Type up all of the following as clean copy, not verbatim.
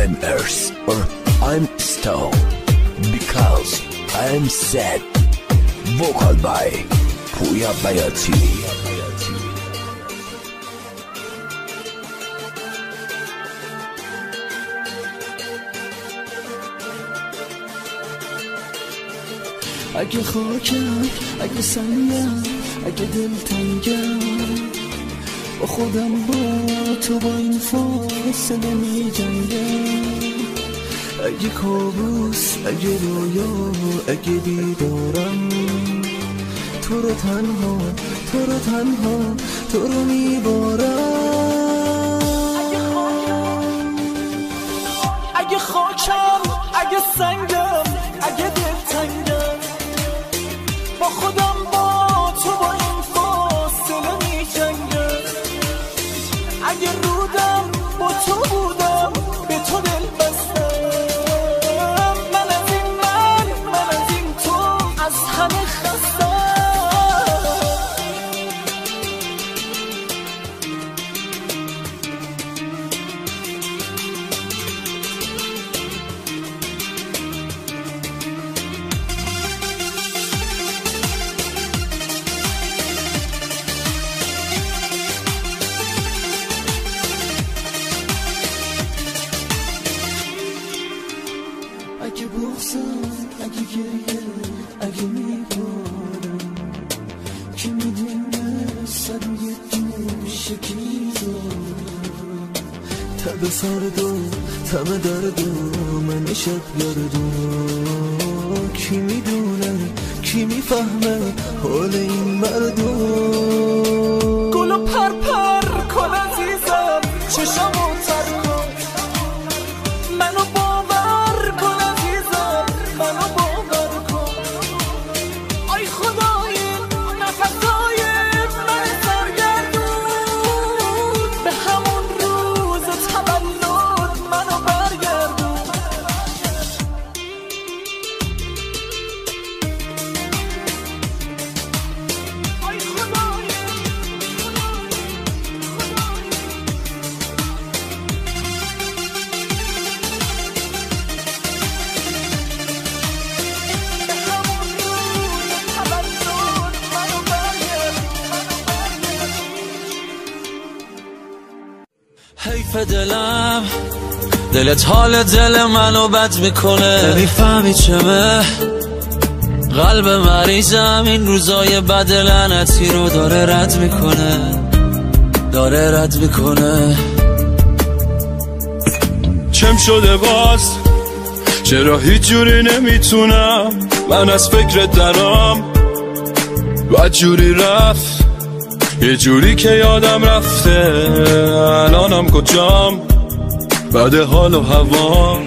I'm Earth or I'm Stone because I'm sad. Vocal by پویا بیاتی. اگه خاکم، اگه سنگم، اگه دلتنگم، با خودم با تو با این فاصله می جنگم. اگه کابوس، اگه رویا، اگه بیدارم، تو رو تنها، تو رو تنها، تو رو میبارم. اگه خاکم، اگه سنگم، اگه دلتنگم، با خودم با تو با این فاصله می جنگم. اگه رودم با تو بودم به تو دل بستم. من از این من از این تو از همه خستم. اگه بغزم، اگه گریه، اگه میبارم، که میدونه سر یه دوشه کی دارم. تب سرد و تم درد و من شب گرد و کی میدونه، کی میفهمه حال این مردم. گلو پر پر کن عزیزم، چشمو تر کن، منو باور کن عزیزم، منو باور کن. آی خدای نفسای من سرگردون، به همون روز تولد منو برگردون. آی خدای حیف دلم، دلت حال دل منو بد میکنه. نمیفهمی چمه قلب مریضم این روزای بد لعنتی رو داره رد میکنه، داره رد میکنه. چم شده باز، چرا هیچ جوری نمیتونم من از فکرت درام. بد جوری رفت، یه جوری که یادم رفته الانم کجام، بعد حال و هوا.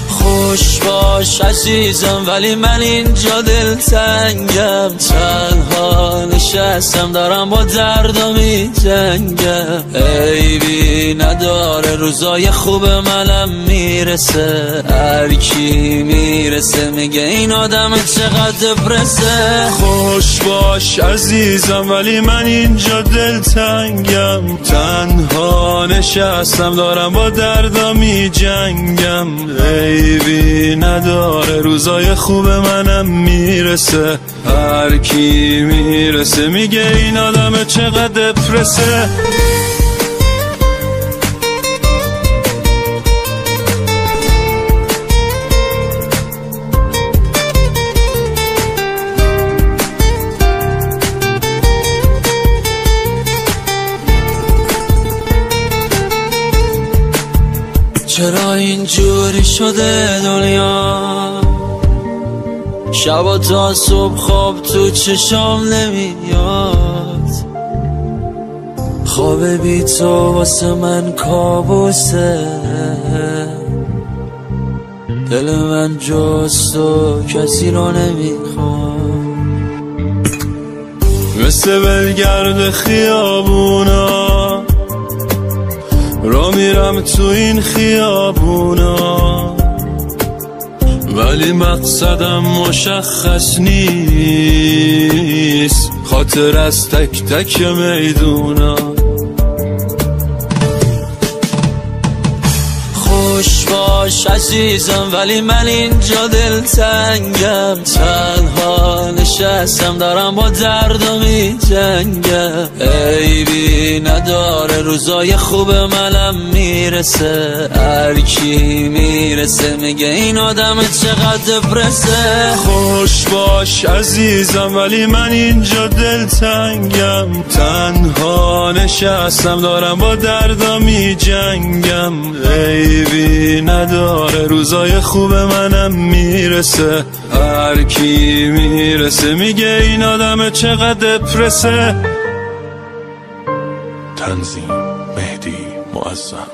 خوش باش عزیزم ولی من اینجا دلتنگم، تنها نشستم دارم با دردم میجنگم. عیبی نداره روزای خوب منم میرسه، هر کی میرسه میگه این آدم چقدر دپرسه. خوش باش عزیزم ولی من اینجا دلتنگم، تنها نشستم دارم با دردم میجنگم. عیبی نداره روزای خوب منم میرسه، هر کی میرسه میگه این آدم چقدر دپرسه. چرا اینجوری شده دنیا، شبا تا صبح خواب تو چشام نمیاد. خواب بی تو واسه من کابوسه، دل من جز تو کسی رو نمیخواد. مثل بلگرد خیابونا را میرم تو این خیابونا، ولی مقصدم مشخص نیست، خاطر از تک تک میدونا. باش عزیزم ولی من اینجا دلتنگم، تنها نشستم دارم با دردم می جنگم. عیبی نداره روزای خوب منم میرسه، هر کی میرسه میگه این آدم چقدر دپرسه. خوش باش عزیزم ولی من اینجا دلتنگم، تنها نشستم دارم با دردم می جنگم. عیبی نداره روزای خوب منم میرسه، هر کی میرسه میگه این آدم چقدر دپرسه. تنظیم مهدی معظم.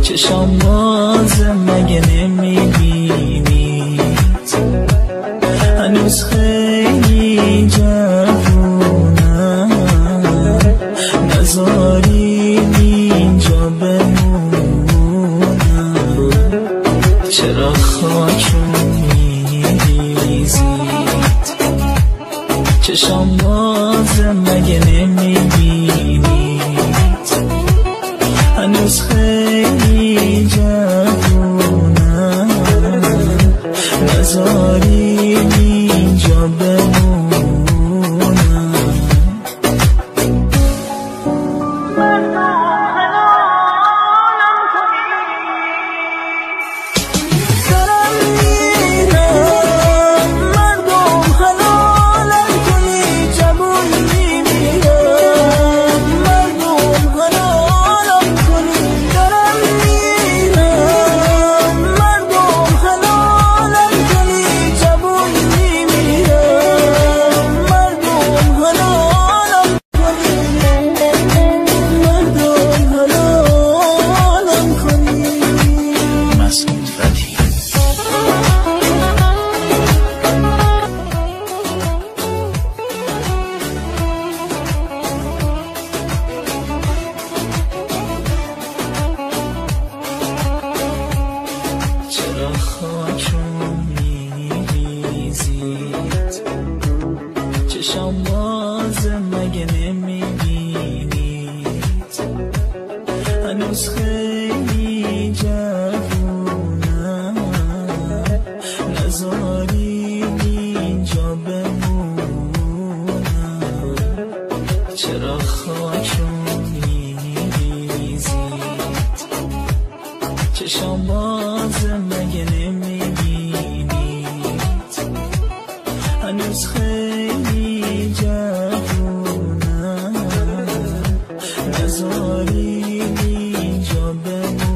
چشم بازم مگه نمیبینید، هنوز خیلی جوونم، نذارید اینجا بمونم. چرا خاکم میریزید، چشم بازم مگه نمیبینید، هنوز خیلی جوونم، نذارید اینجا بمونم. چرا خاکم میریزید، چشم بازم مگه نمیبینید، هنوز خیلی جوونم، نذارید اینجا بمونم. چرا خاکم میریزید، چشم بازم مگه نمیبینید، هنوز خیلی جوونم، نذارید اینجا بمونم.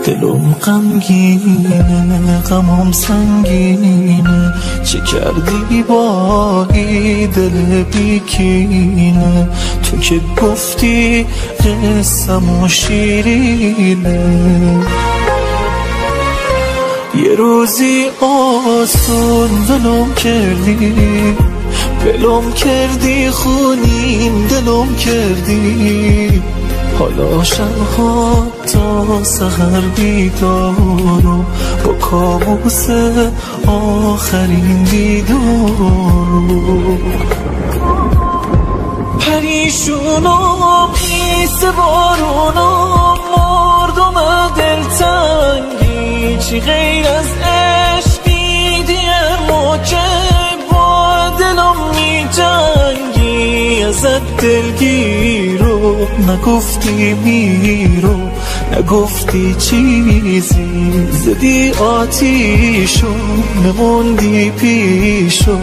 دلم غمگینه، غمم سنگینه، چه کردی با این دل بیکینه؟ تو که گفتی قصه‌مو شیرینه، یه روزی آسون ولم کردی، ولم کردی، خونین دلم کردی. حالا شبها تا سحر بیدارم، با کابوس آخرین دیدار. پریشونم خیس بارونم مردم دلتنگی، چی غیر از عشقی دیگه که با دلم می جنگی. ازت دلگیرو نگفتی میرو، نگفتی چیزی، زدی آتیشو نموندی پیشو،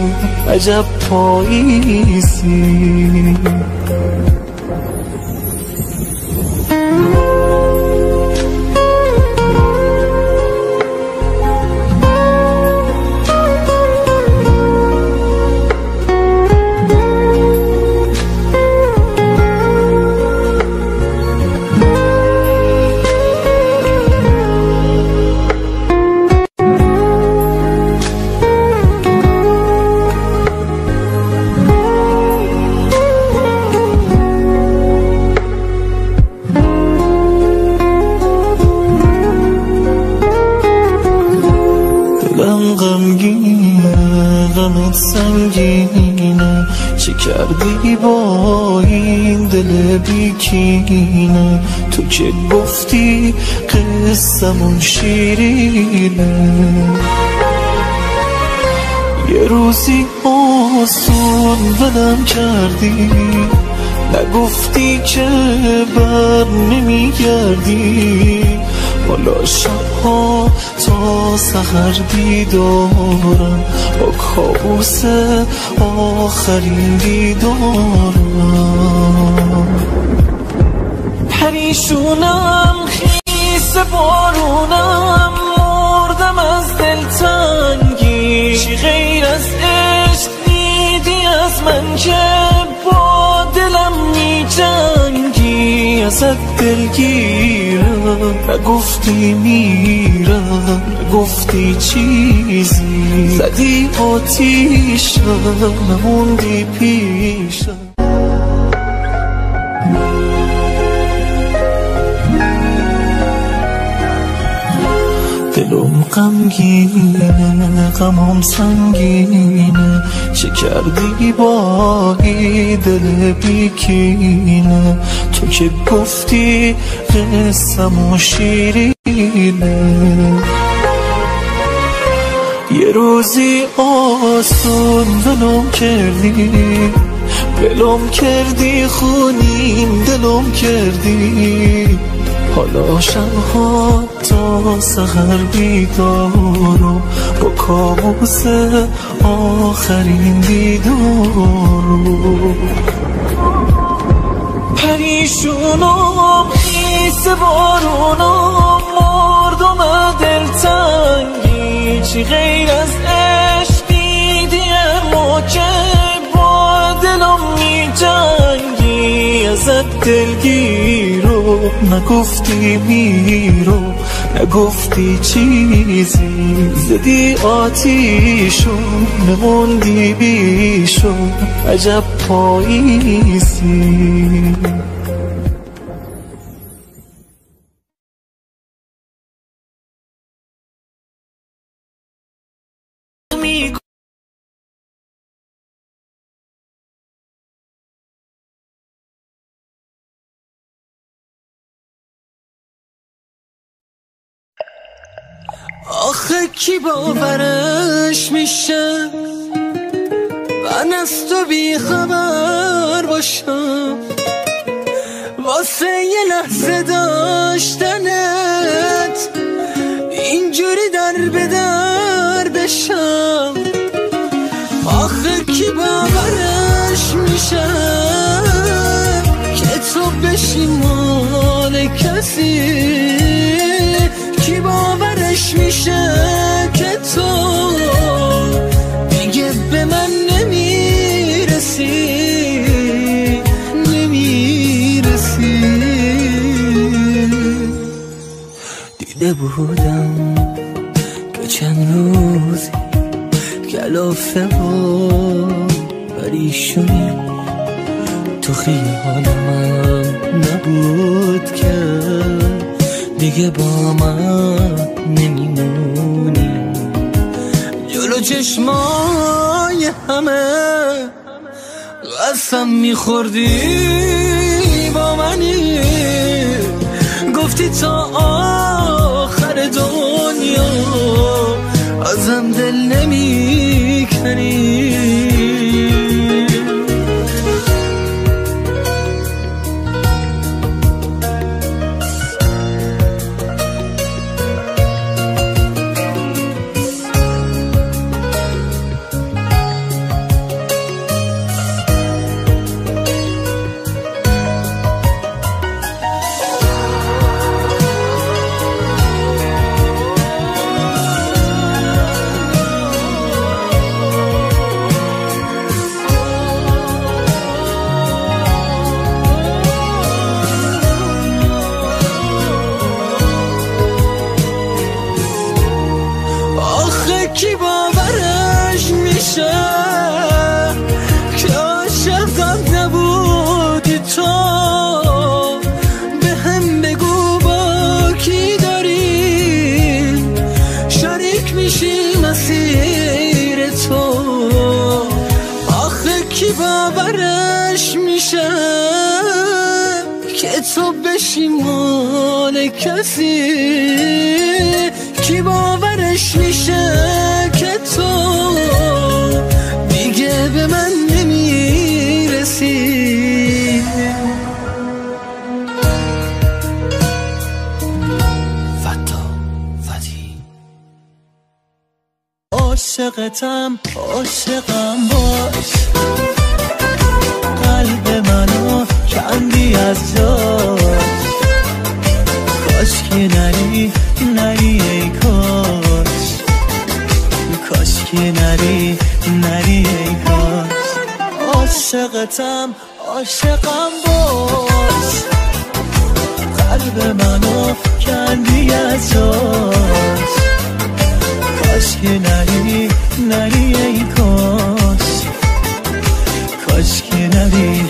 عجب پاییزی. غمت سنگینه، چه کردی با این دل بیکینه؟ تو که گفتی قصمون شیرینه، یه روزی آسون ولم کردی، نگفتی که بر نمیگردی. حالا شبها تا سحر دیدارم، با کابوس آخرین دیدارم. پریشونم خیس بارونم مردم از دلتنگی، چی غیر از عشق دیدی از من که با دلم می جنگی. ازت دلگیرم نگفتی میرم، نگفتی چیزی، زدی آتیشم نموندی پیشم. دلم غمگینه، غمم سنگینه، چه کردی با این دل بیکینه؟ تو که گفتی قصم شیرینه، یه روزی آسون ولم کردی، خونین دلم کردی. حالا شبها تا سحر بیدارو، با کابوس آخرین دیدارو. پریشونم خیس بارونم مردم دلتنگی، چی غیر از عشقی دیگه که با دلم می جنگی. ازت دلگیرو نگفتی میرو، نگفتی چیزی، زدی آتیشو نموندی بیشو، عجب پاییزی. آخه کی باورش میشه من از تو بی خبر باشم، واسه یه لحظه داشتنت اینجوری در به در بشم. آخه کی باورش میشه که تو بشی مال کسی؟ کی باورش میشه که تو دیگه به من نمیرسی؟ دیده بودم که چند روزی کلافه و پریشونی تو خیال من نبود که دیگه با من نمیمونی. چشمای همه قسم میخوردی با منی، گفتی تا آخر دنیا ازم دل نمیکنی. کی باورش میشه که عاشقم نبودی تو؟ به هم بگو با کی داری شریک میشی مسیر تو. آخه کی باورش میشه که تو بشی مال کسی؟ کی باورش میشه که تو دیگه به من نمیرسی؟ فتی عاشقتم، عاشقم باش، قلب منو کندی از جاش. کاش که نری ای کاش، کاش که نری ای کاش. عاشقتم، عاشقم باش، قلب منو کندی از جاش. کاش که نری ای کاش، کاش که نری.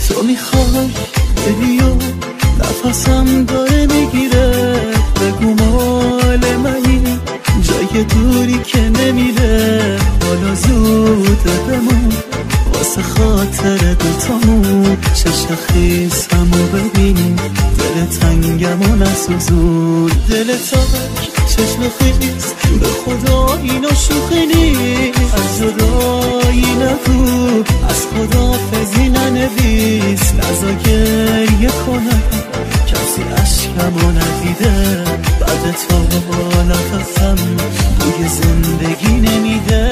تو میخوای بری و نفسم داره میگیره، بگو مال منی جای دوری که نمیره. حالا زوده بمون واسه خاطر دوتامون، چشم خیسمو ببین دل تنگمو نسوزون. دل تاک چشم خیس به خدا اینا شوخی نیست، از جدایی نگو، از خدافظی ننویس، نزا گریه کنم کسی عشقمو ندیده. بعد تو نفسم بوی زندگی نمیده.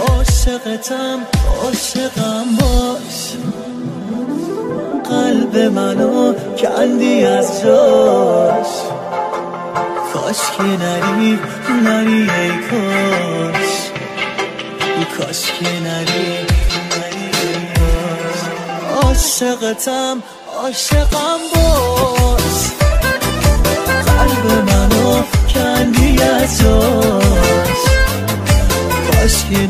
عاشقتم، عاشقم باش، قلب منو کندی از جاش. کاش که نری ای کاش، کاش که نری ای کاش. عاشقتم، عاشقم باش، قلب منو کندی از جاش. کاش که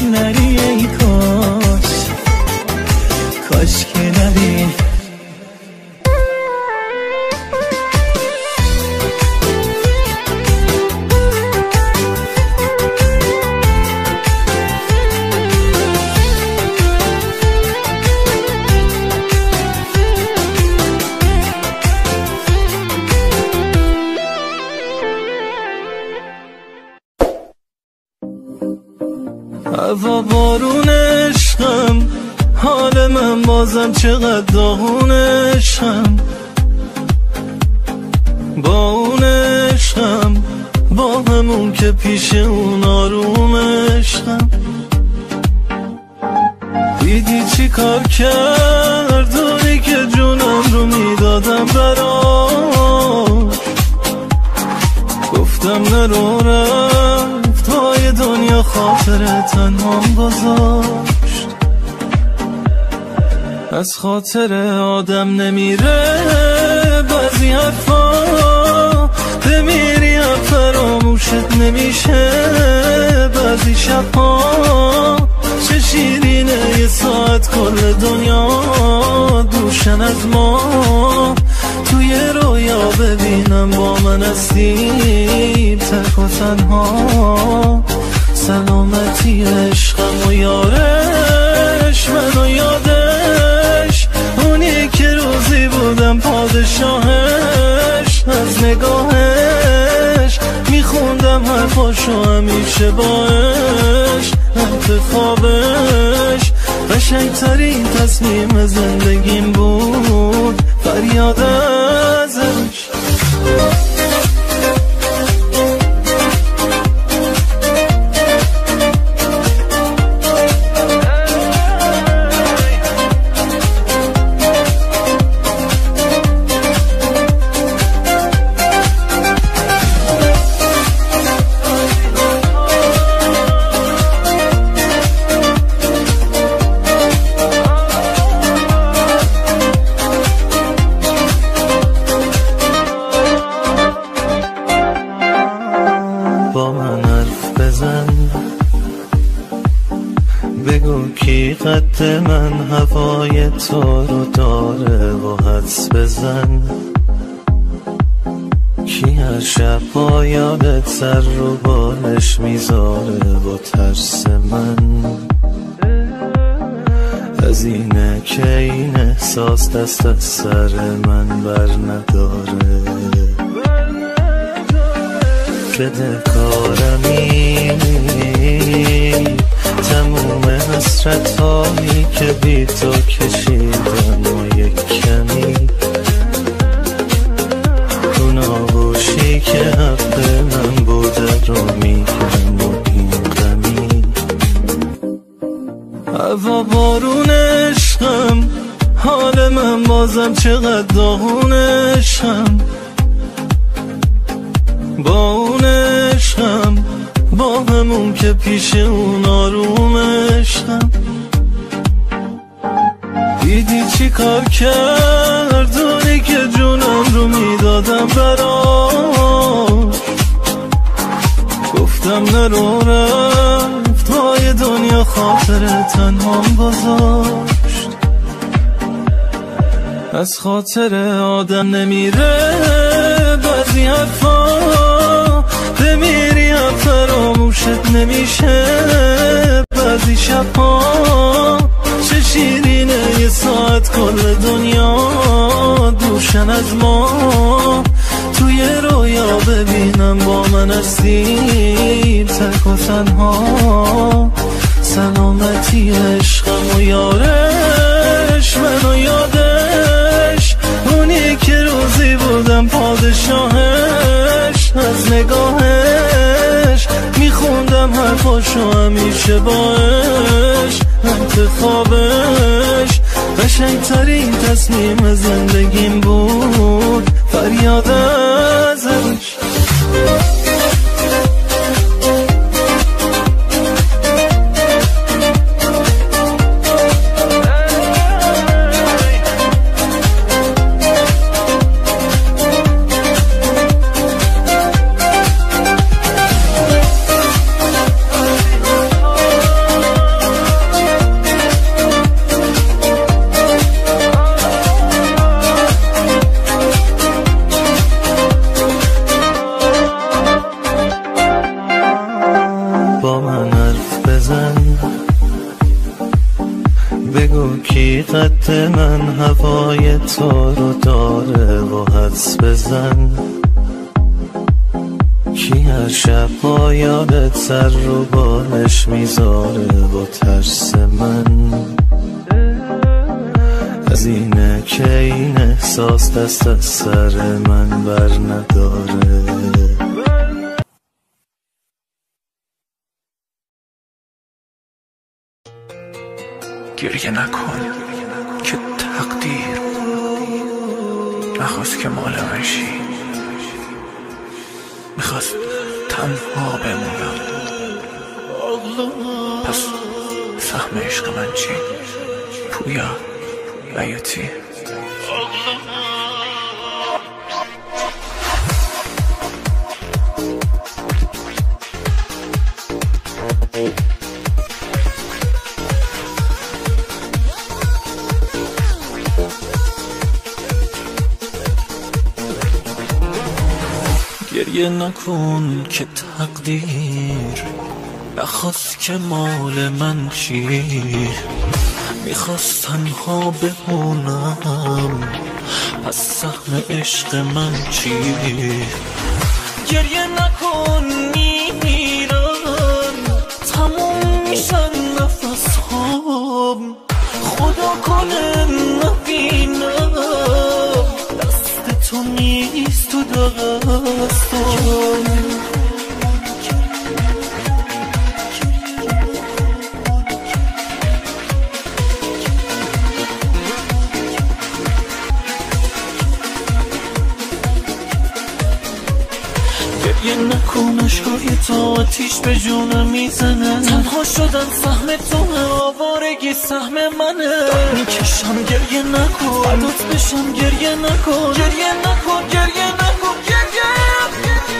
نری ای کاش، کاش که نری. هوا بارون عشقم، حال من بازم چقدر داغون عشقم. با اون عشقم، با همون که پیش اون آروم عشقم. دیدی چی کار کرد اونی که جونم رو میدادم براش. گفتم نرو رفت وای دنیا خاطر تنهام گذاشت. از خاطر آدم نمیره بعضی حرفا بمیری هم فراموشت نمیشه. بعضی شبها چه شیرینه یه ساعت کل دنیا دوشن از ما. توی رویا ببینم با من هستی تک و تنها. سلامتی عشقم و یارش منو یادش، اونی که روزی بودم پادشاهش. از نگاهش میخوندم حرفاشو همیشه باش. انتخابش قشنگترین تصمیم زندگیم بود. فریاد ازش قد من هوای تو رو داره و حدس بزن. کی هر شب با یادت سر رو بالش میذاره با ترس من. از اینه که این احساس دست از سر من بر نداره. بده کارمی تموم حسرت هایی که بی تو کشیدم و یک کمی اون آغوشی که حق من بوده رو میگم و این غمی. هوا بارون عشقم حال من بازم چقدر داغون عشقم. با اون عشقم با همون که پیش اون آروم عشقم. دیدی چی کار کرد اونی که جونم رو میدادم براش. گفتم نرو رفت وای دنیا خاطر تنهام گذاشت. از خاطر آدم نمیره بعضی حرفا بمیری هم فراموشت نمیشه. بعضی شبها چه شیرینه یه ساعت کل دنیا دوشن از ما. توی رویا ببینم با من هستی تک و تنها. سلامتی عشقم و یارش منو یادش، اونی که روزی بودم پادشاهش. از نگاهش میخوندم حرفاشو همیشه باش. انتخابش قشنگترین تصمیم زندگیم بود. فریاد ازش قد من هوای تو رو داره و حدس بزن. کی هر شب با یادت سر رو بالش میذاره با ترس من. از اینه که این احساس دست از سر من بر نداره. گریه نکن که تقدیر نخواست که مال من شی. میخواست تنها بمونم، پس سهم عشق من چی؟ پویا بیاتی گریه نکن که تقدیر نخواست که مال من چی، میخواست تنها بمونم، پس سهم عشق من چی؟ گریه نکن میمیرم، تموم میشن نفس هام، خدا کنه نبینم دست تو نیست تو دستم. گریه نکن عشقای تو آتیش به جونم میزنه، تنها شدن سهم تو آوارگی سهم منه، میکشم گریه نکن فردات بشم گریه نکن، گریه نکن گریه نکن گریه نکن.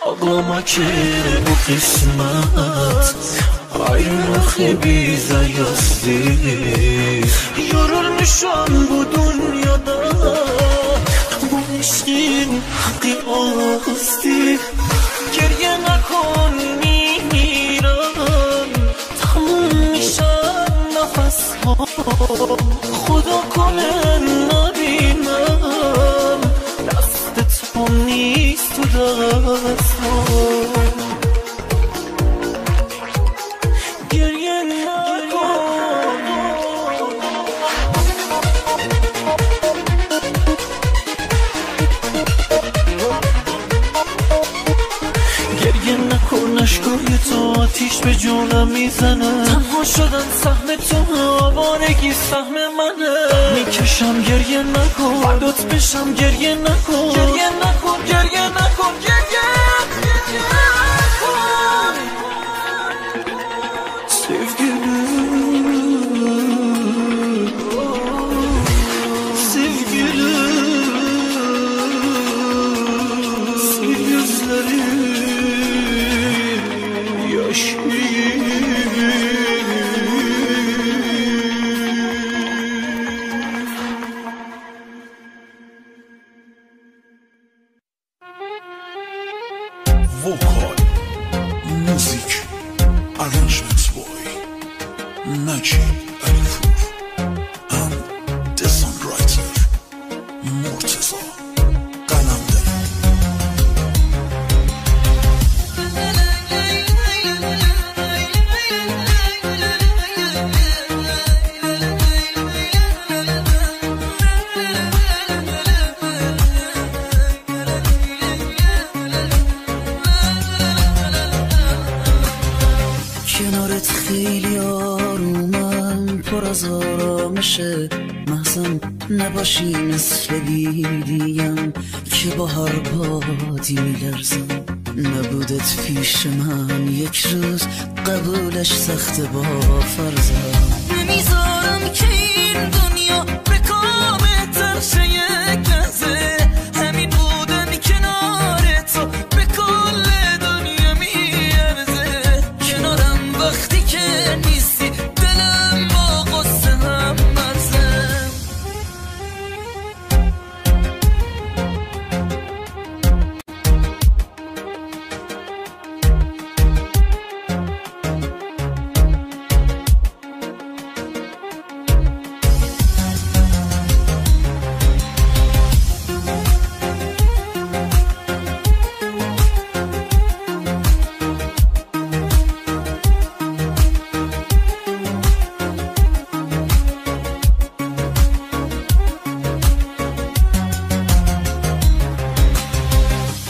Ağlamak bu kısmet, ayrılık bize yazdı. Yorulmuşum bu dünyada, bu aşkın hakkı azdı. Geriye nakon miran, tamam mişan nefes ham, Khuda konen nabinam, dastet ham nist tu dastam. Geriye nakon, گریه نکن عشقای تو آتیش به جونم میزنه، تنها شدن سهم تو آوارگی سهم منه، میکشم گریه نکن فردات بشم گریه نکن، گریه نکن گریه نکن گریه نکن. Vokal, müzik, arrangements boy, Najib Alipur, and the songwriter, Murtaza Qalandar. کنارت خیلی آرومم، پر از آرامشه، محزم نباشی مثل بیدیم که با هر بادی میلرزم. نبودت پیش من یک روز قبولش سخته با فرزم. نمیذارم که این دنیا به کام ترشه یک لحظه، همین بودن کنار تو به کل دنیا میارزه. کنارم وقتی که نیستی دلم با غصه هم مرزه.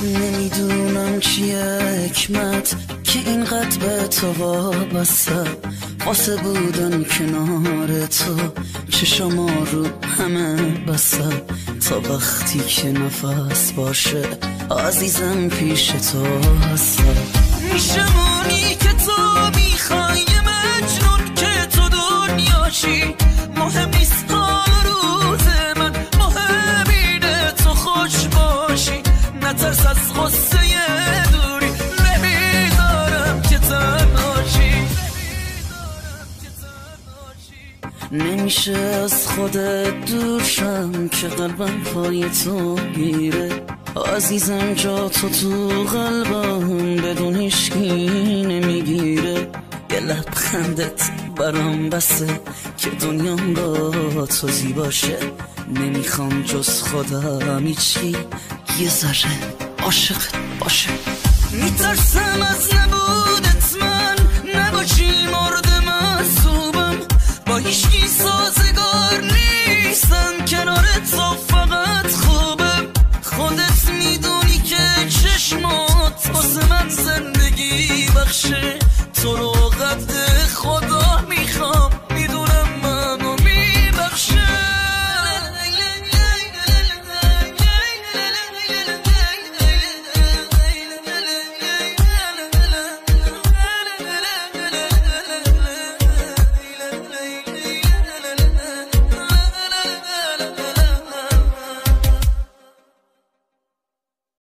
نمیدونم چیه حکمت که اینقدر به تو وابسته، واسه بودن کنار تو چشما رو همه بسته، تا وقتی که نفس باشه عزیزم پیش تو هستم. میشمونی که تو میخوای، مجنون که تو دو نمیشه از خودت دور شم که قلبم پای تو گیره. عزیزم جا تو قلبم بدون هیچکی نمیگیره. یه لبخندت برام بسه که دنیام با تو زیباشه. نمیخوام جز خودم هیچی یه ذره عاشقت باشه. میترسم از نبودت من نباشی مورد محسوبم، با هیچکی